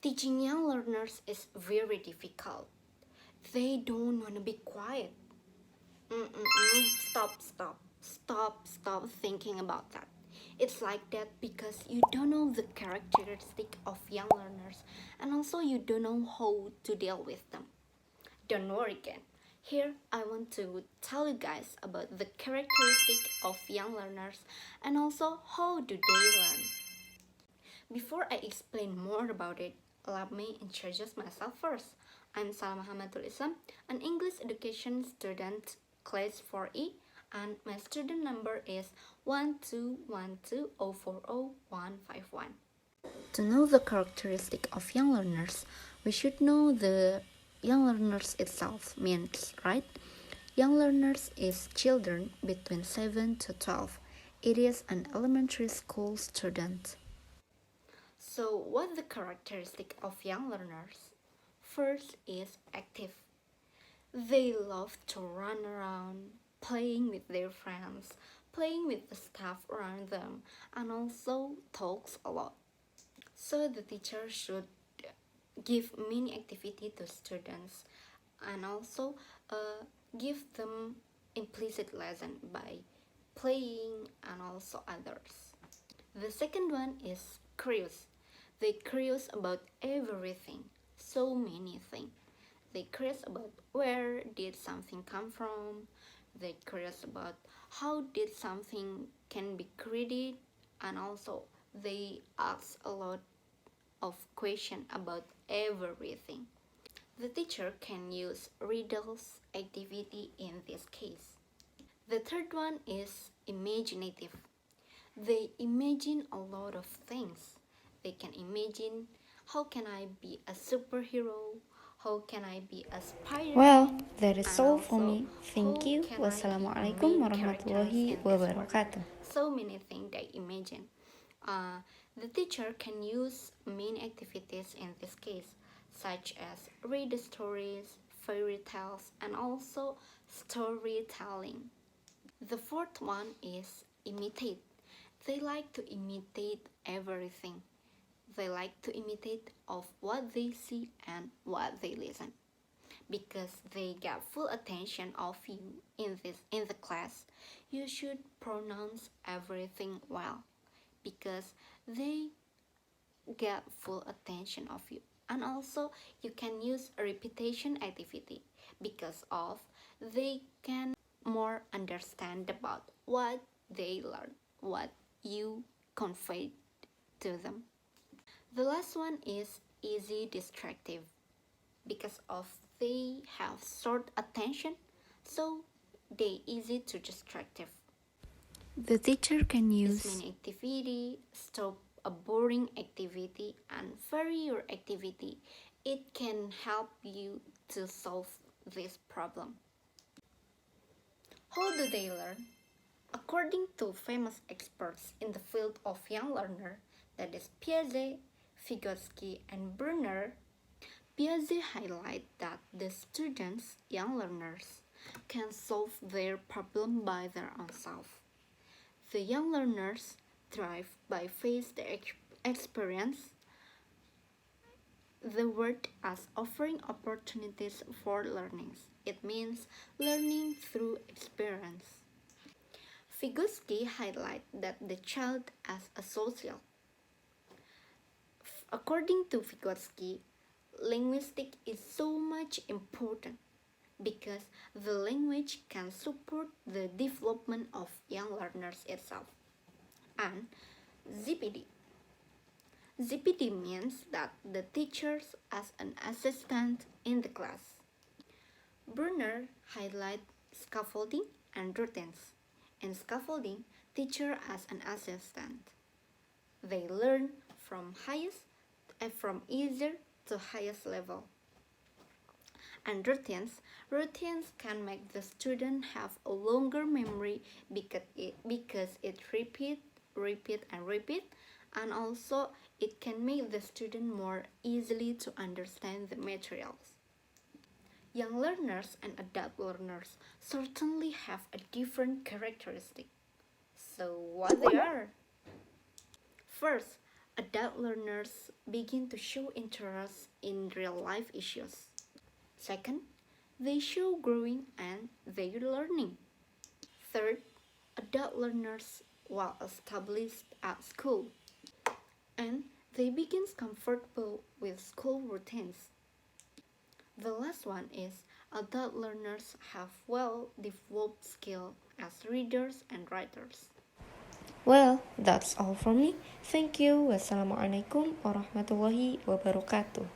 Teaching young learners is very difficult. They don't want to be quiet. Stop thinking about that. It's like that because you don't know the characteristic of young learners and also you don't know how to deal with them. Don't worry again. Here I want to tell you guys about the characteristic of young learners and also how do they learn. Before I explain more about it, let me introduce myself first. I'm Salamah Amatul, an English education student, class 4E, and my student number is 12120400151. To know the characteristic of young learners, we should know the young learners itself means, right? Young learners is children between 7 to 12. It is an elementary school student. So, what's the characteristic of young learners? First is active. They love to run around, playing with their friends, playing with the stuff around them, and also talks a lot. So the teacher should give many activity to students and also give them implicit lesson by playing and also others. The second one is curious. They curious about everything, so many things. They curious about where did something come from. They curious about how did something can be created, and also they ask a lot of question about everything. The teacher can use riddles activity in this case. The third one is imaginative. They imagine a lot of things. They can imagine how can I be a superhero? How can I be a Spider-Man? Well, that is And all for also, me. Thank how you. can I be a Wassalamualaikum main characters warahmatullahi in this world? wabarakatuh. So many things they imagine. The teacher can use main activities in this case, such as read the stories, fairy tales, and also storytelling. The fourth one is imitate. They like to imitate everything. They like to imitate of what they see and what they listen. Because they get full attention of you in the class, you should pronounce everything well because they get full attention of you. And also you can use a repetition activity because of they can more understand about what they learn, what you conveyed to them. The last one is easy distractive because of they have short attention, so they easy to distractive. The teacher can This use main activity stop a boring activity and vary your activity. It can help you to solve this problem. How do they learn? According to famous experts in the field of young learner, that is Piaget, Vygotsky, and Brunner, Piaget highlight that the students, young learners, can solve their problem by their own self. The young learners thrive by face the experience, the word as offering opportunities for learnings. It means learning through experience. Vygotsky highlight that the child as a social. According to Vygotsky, linguistic is so much important because the language can support the development of young learners itself. And ZPD. ZPD means that the teachers as an assistant in the class. Brunner highlight scaffolding and routines. In scaffolding, teacher as an assistant. They learn from easier to highest level. And routines can make the student have a longer memory because it repeat, and also it can make the student more easily to understand the materials. Young learners and adult learners certainly have a different characteristic. So what they are? First, adult learners begin to show interest in real-life issues. Second, they show growing and their learning. Third, adult learners well established at school, and they begin comfortable with school routines. The last one is adult learners have well developed skill as readers and writers. Well, that's all from me. Thank you. Wassalamualaikum warahmatullahi wabarakatuh.